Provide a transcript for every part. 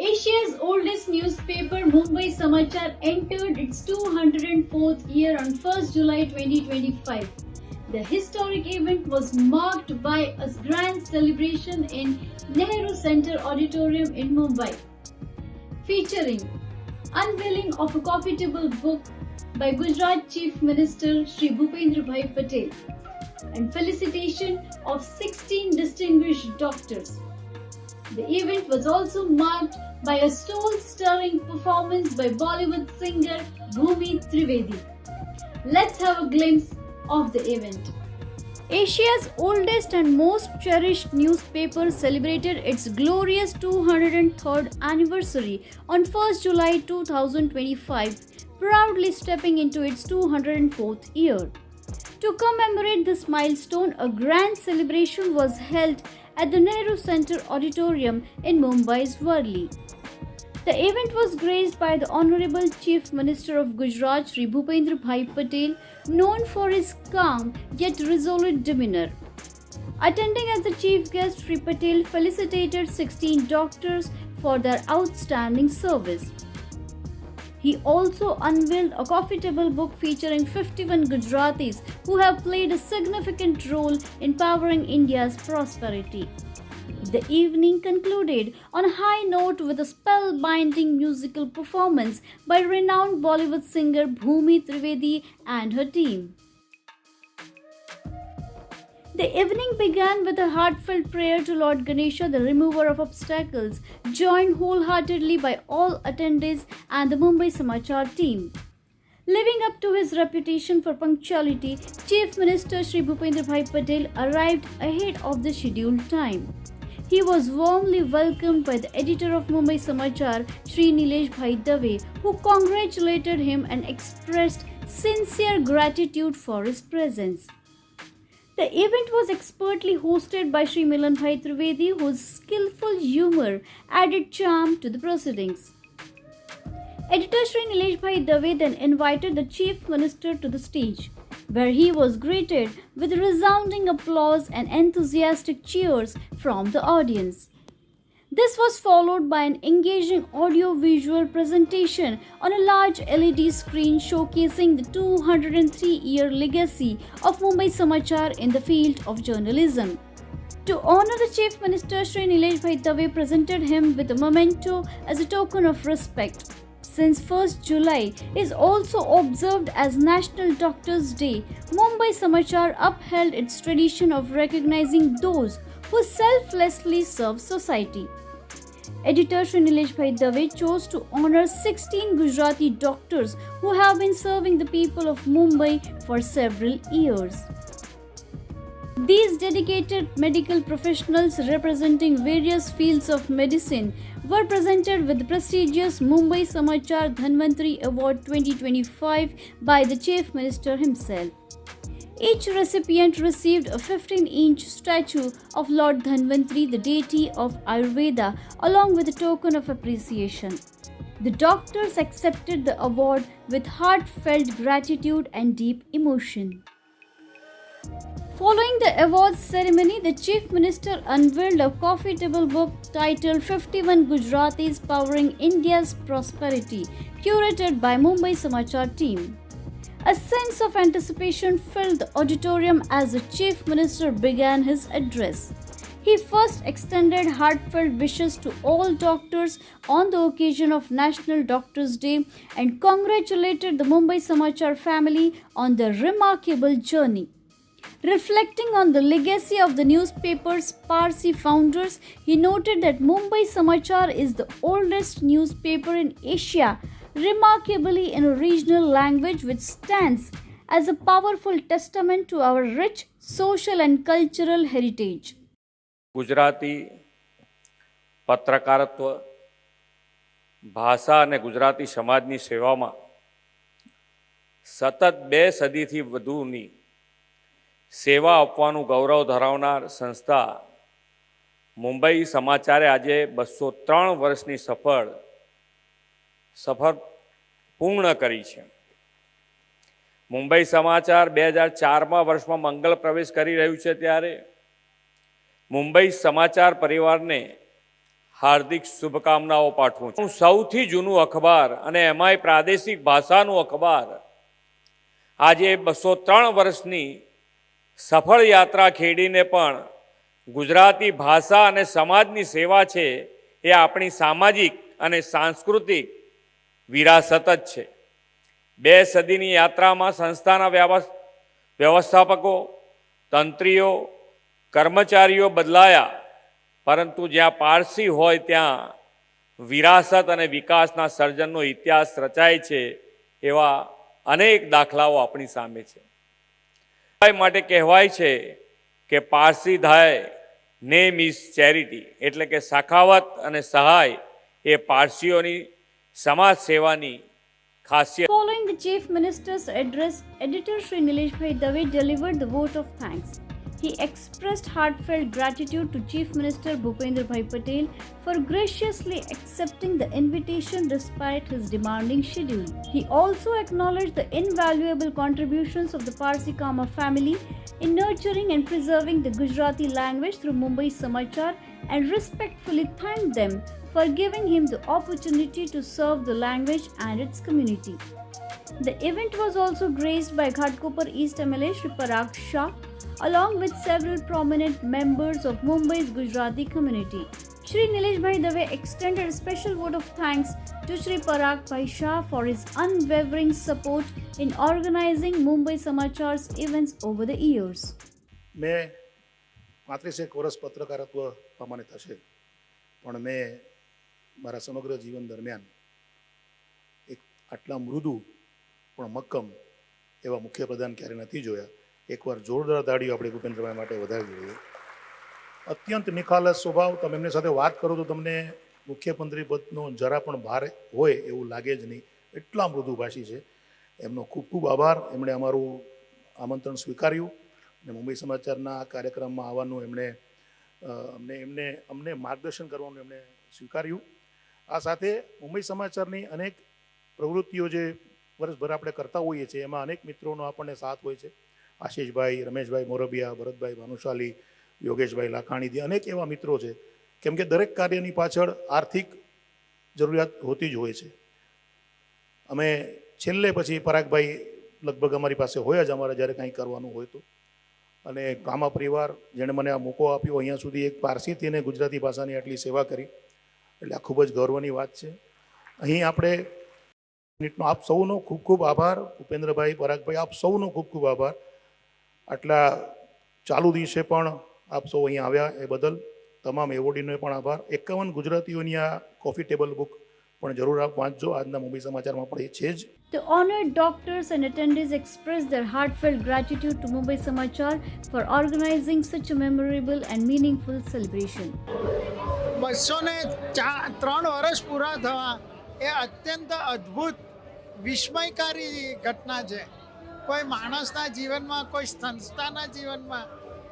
Asia's oldest newspaper, Mumbai Samachar, entered its 204th year on 1st July 2025. The historic event was marked by a grand celebration in Nehru Center Auditorium in Mumbai, featuring unveiling of a coffee table book by Gujarat Chief Minister Shri Bhupendra Bhai Patel and felicitation of 16 distinguished doctors. The event was also marked by a soul-stirring performance by Bollywood singer Bhumi Trivedi. Let's have a glimpse of the event. Asia's oldest and most cherished newspaper celebrated its glorious 203rd anniversary on 1st July 2025, proudly stepping into its 204th year. To commemorate this milestone, a grand celebration was held at the Nehru Center Auditorium in Mumbai's Worli. The event was graced by the Honorable Chief Minister of Gujarat, Shri Bhupendra Bhai Patel, known for his calm yet resolute demeanor. Attending as the chief guest, Shri Patel felicitated 16 doctors for their outstanding service. He also unveiled a coffee table book featuring 51 Gujaratis who have played a significant role in powering India's prosperity. The evening concluded on a high note with a spellbinding musical performance by renowned Bollywood singer Bhumi Trivedi and her team. The evening began with a heartfelt prayer to Lord Ganesha, the remover of obstacles, joined wholeheartedly by all attendees and the Mumbai Samachar team. Living up to his reputation for punctuality, Chief Minister Shri Bhupendra Bhai Patel arrived ahead of the scheduled time. He was warmly welcomed by the editor of Mumbai Samachar, Shri Nilesh Bhai Dave, who congratulated him and expressed sincere gratitude for his presence. The event was expertly hosted by Shri Milan Bhai Trivedi, whose skillful humor added charm to the proceedings. Editor Shri Nilesh Bhai Dave then invited the Chief Minister to the stage, where he was greeted with resounding applause and enthusiastic cheers from the audience. This was followed by an engaging audio-visual presentation on a large LED screen showcasing the 203-year legacy of Mumbai Samachar in the field of journalism. To honor the Chief Minister, Shri Nilesh Bhai Dave presented him with a memento as a token of respect. Since 1st July is also observed as National Doctors' Day, Mumbai Samachar upheld its tradition of recognizing those who selflessly serve society. Editor Shri Nilesh Bhai Dave chose to honor 16 Gujarati doctors who have been serving the people of Mumbai for several years. These dedicated medical professionals representing various fields of medicine were presented with the prestigious Mumbai Samachar Dhanvantri Award 2025 by the Chief Minister himself. Each recipient received a 15-inch statue of Lord Dhanvantri, the deity of Ayurveda, along with a token of appreciation. The doctors accepted the award with heartfelt gratitude and deep emotion. Following the awards ceremony, the Chief Minister unveiled a coffee table book titled 51 Gujaratis Powering India's Prosperity, curated by Mumbai Samachar team. A sense of anticipation filled the auditorium as the Chief Minister began his address. He first extended heartfelt wishes to all doctors on the occasion of National Doctors' Day and congratulated the Mumbai Samachar family on their remarkable journey. Reflecting on the legacy of the newspaper's Parsi founders, he noted that Mumbai Samachar is the oldest newspaper in Asia, remarkably in a regional language, which stands as a powerful testament to our rich social and cultural heritage. Gujarati પત્રકારત્વ ભાષા અને ગુજરાતી સમાજની સેવામાં સતત 2 સદીથી વધુની સેવા આપવાનું ગૌરવ ધરાવનાર સંસ્થા મુંબઈ સમાચારે આજે 203 વર્ષની સફર પૂર્ણ કરી છે. મુંબઈ સમાચાર 2004માં વર્ષમાં મંગળ પ્રવેશ કરી રહ્યું છે ત્યારે મુંબઈ સમાચાર પરિવારને હાર્દિક શુભકામનાઓ પાઠવું છું. સૌથી જૂનું અખબાર અને એમાંય પ્રાદેશિક ભાષાનું અખબાર આજે 203 વર્ષની સફળ યાત્રા ખેડીને પણ ગુજરાતી ભાષા અને સમાજની સેવા છે એ આપણી સામાજિક અને સાંસ્કૃતિક વિરાસત જ છે. 2 સદીની યાત્રામાં સંસ્થાના વ્યવસ્થાપકો, તંત્રીઓ, કર્મચારીઓ બદલાયા, પરંતુ જ્યાં પારસી હોય ત્યાં વિરાસત અને વિકાસના સર્જનનો ઇતિહાસ રચાય છે એવા અનેક દાખલાઓ આપણી સામે છે. માટે કહેવાય છે કે પારસી ધાય નેમ ઇઝ ચેરિટી, એટલે કે સખાવત અને સહાય એ પારસીઓની સમાજ સેવાની ખાસિયત. Following the Chief Minister's address, Editor Shri Nileshbhai Dave delivered the vote of thanks. He expressed heartfelt gratitude to Chief Minister Bhupendra Bhai Patel for graciously accepting the invitation despite his demanding schedule. He also acknowledged the invaluable contributions of the Parsi Kama family in nurturing and preserving the Gujarati language through Mumbai Samachar and respectfully thanked them for giving him the opportunity to serve the language and its community. The event was also graced by Ghatkopar East MLA Shri Parag Shah along with several prominent members of Mumbai's Gujarati community. Shri Nilesh Bhai Dave extended a special vote of thanks to Shri Parag Bhai Shah for his unwavering support in organizing Mumbai Samachar's events over the years. મેં 35 વર્ષ પત્રકારત્વ પ્રમાણે થશે, પણ મેં મારા સમગ્ર જીવન દરમિયાન એક આટલા મૃદુ પણ મક્કમ એવા મુખ્યપ્રધાન ક્યારે નથી જોયા. એકવાર જોરદાર તાળીઓ આપણે ભૂપેન્દ્રભાઈ માટે વધારવી જોઈએ. અત્યંત નિખાલસ સ્વભાવ, તમે એમની સાથે વાત કરો તો તમને મુખ્યમંત્રી પદનો જરા પણ ભાર હોય એવું લાગે જ નહીં, એટલા મૃદુભાષી છે. એમનો ખૂબ ખૂબ આભાર. એમણે અમારું આમંત્રણ સ્વીકાર્યું અને મુંબઈ સમાચારના આ કાર્યક્રમમાં આવવાનું અમને માર્ગદર્શન કરવાનું એમણે સ્વીકાર્યું. આ સાથે મુંબઈ સમાચારની અનેક પ્રવૃત્તિઓ જે વર્ષભર આપણે કરતા હોઈએ છીએ એમાં અનેક મિત્રોનો આપણને સાથ હોય છે. આશીષભાઈ, રમેશભાઈ મોરબિયા, ભરતભાઈ ભાનુશાલી, યોગેશભાઈ લાખાણીથી અનેક એવા મિત્રો છે, કેમ કે દરેક કાર્યની પાછળ આર્થિક જરૂરિયાત હોતી જ હોય છે. અમે છેલ્લે પછી પરાગભાઈ લગભગ અમારી પાસે હોય જ અમારે જ્યારે કંઈ કરવાનું હોય તો, અને કામા પરિવાર જેણે મને આ મોકો આપ્યો અહીંયા સુધી એક પારસીથી અને ગુજરાતી ભાષાની આટલી સેવા કરી, એટલે આ ખૂબ જ ગૌરવની વાત છે. અહીં આપણે મિનિટનો આપ સૌનો ખૂબ ખૂબ આભાર. ભૂપેન્દ્રભાઈ, પરાગભાઈ, આપ સૌનો ખૂબ ખૂબ આભાર. આટલા ચાલુ દિવસે પણ આપ સૌ અહીંયા આવ્યા એ બદલ તમામ એવોર્ડીનો પણ આભાર. 51 ગુજરાતીઓની આ કોફી ટેબલ બુક પણ જરૂર આપ વાંચજો. આજના મુંબઈ સમાચારમાં પણ એ છે જ. The honored doctors and attendees expressed their heartfelt gratitude to Mumbai Samachar for organizing such a memorable and meaningful celebration. 203 વર્ષ પૂરા થવા એ અત્યંત અદ્ભુત વિસ્મયકારી ઘટના છે. કોઈ માણસના જીવનમાં, કોઈ સંસ્થાના જીવનમાં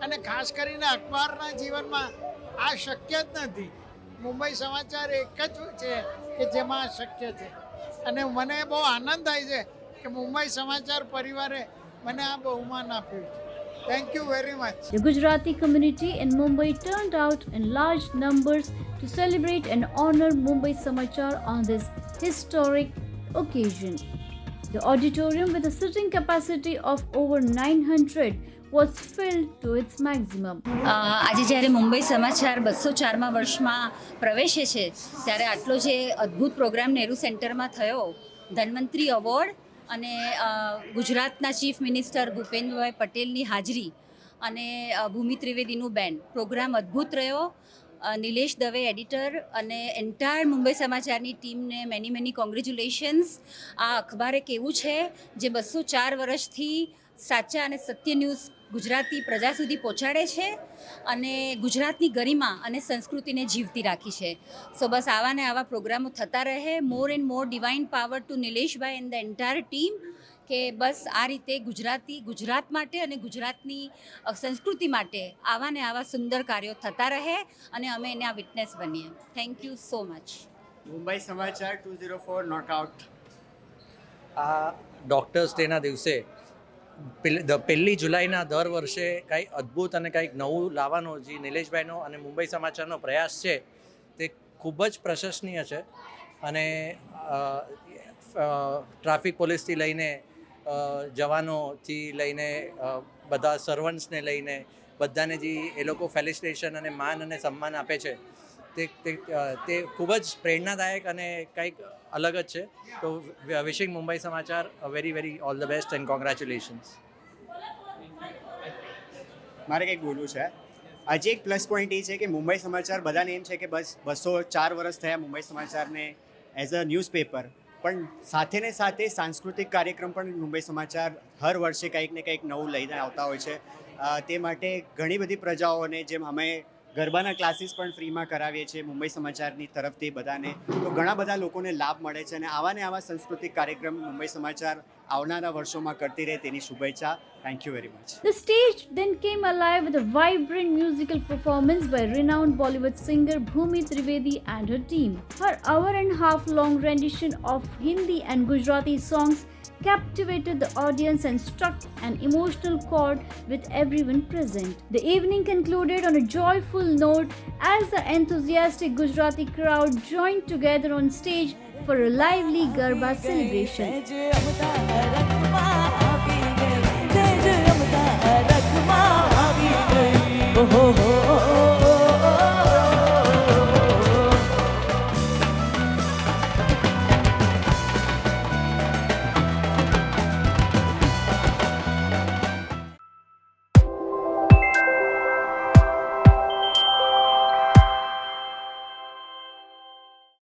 અને ખાસ કરીને અખબારના જીવનમાં આ શક્ય જ નથી. મુંબઈ સમાચાર એક જ છે કે જેમાં આ શક્ય છે, અને મને બહુ આનંદ થાય છે કે મુંબઈ સમાચાર પરિવારે મને આ બહુમાન આપ્યું. Thank you very much. The Gujarati community in Mumbai turned out in large numbers to celebrate and honor Mumbai Samachar on this historic occasion. The auditorium, with a sitting capacity of over 900, was filled to its maximum. આજે જ્યારે મુંબઈ સમાચાર 204મા વર્ષમાં પ્રવેશે છે ત્યારે આટલો જે અદ્ભુત પ્રોગ્રામ નહેરુ સેન્ટરમાં થયો, ધન્વંતરી એવોર્ડ અને ગુજરાતના ચીફ મિનિસ્ટર ભૂપેન્દ્રભાઈ પટેલની હાજરી અને ભૂમિ ત્રિવેદીનું બેન્ડ, પ્રોગ્રામ અદ્ભુત રહ્યો. નિલેશ દવે એડિટર અને એન્ટાયર મુંબઈ સમાચારની ટીમને મેની કોંગ્રેચ્યુલેશન્સ. આ અખબાર એક એવું છે જે 204 વર્ષથી સાચા અને સત્ય ન્યૂઝ ગુજરાતી પ્રજા સુધી પહોંચાડે છે અને ગુજરાતની ગરિમા અને સંસ્કૃતિને જીવતી રાખી છે. સો બસ આવા ને આવા પ્રોગ્રામો થતા રહે. મોર and more divine power to Nileshbhai and the entire team, કે બસ આ રીતે ગુજરાત માટે અને ગુજરાતની સંસ્કૃતિ માટે આવા ને આવા સુંદર કાર્યો થતા રહે અને અમે એને આ વિટનેસ બનીએ. Thank you so much. Mumbai સમાચાર 204 નોટઆઉટ. આ ડૉક્ટર્સ ડેના દિવસે 1 જુલાઈના દર વર્ષે કંઈક અદ્ભુત અને કંઈક નવું લાવવાનો જે નિલેશભાઈનો અને મુંબઈ સમાચારનો પ્રયાસ છે તે ખૂબ જ પ્રશંસનીય છે અને ટ્રાફિક પોલીસથી લઈને જવાનોથી લઈને બધા સર્વન્ટ્સને લઈને બધાને જે એ લોકો ફેલિસિટેશન અને માન અને સન્માન આપે છે તે ખૂબ જ પ્રેરણાદાયક અને કંઈક અલગ જ છે. તો વિશિંગ મુંબઈ સમાચાર very very all the best and congratulations. મારે કંઈક બોલવું છે. હજી એક પ્લસ પોઈન્ટ એ છે કે મુંબઈ સમાચાર બધાને એમ છે કે બસ 204 વર્ષ થયા મુંબઈ સમાચારને એઝ અ ન્યૂઝપેપર, પણ સાથે ને સાથે સાંસ્કૃતિક કાર્યક્રમ પણ મુંબઈ સમાચાર હર વર્ષે કંઈક ને કંઈક નવું લઈને આવતા હોય છે. તે માટે ઘણી બધી પ્રજાઓને, જેમ અમે ગરબાના ક્લાસીસ પણ ફ્રીમાં કરાવીએ છીએ મુંબઈ સમાચારની તરફથી બધાને, તો ઘણા બધા લોકોને લાભ મળે છે અને આવા ને આવા સાંસ્કૃતિક કાર્યક્રમ મુંબઈ સમાચાર આવનારા વર્ષોમાં કરતી રહે તેની શુભેચ્છા. Thank you very much. The stage then came alive with a vibrant musical performance by renowned Bollywood singer Bhumi Trivedi and her team. Her hour-and-a-half long rendition of Hindi and Gujarati songs captivated the audience and struck an emotional chord with everyone present. The evening concluded on a joyful note as the enthusiastic Gujarati crowd joined together on stage for a lively Garba celebration.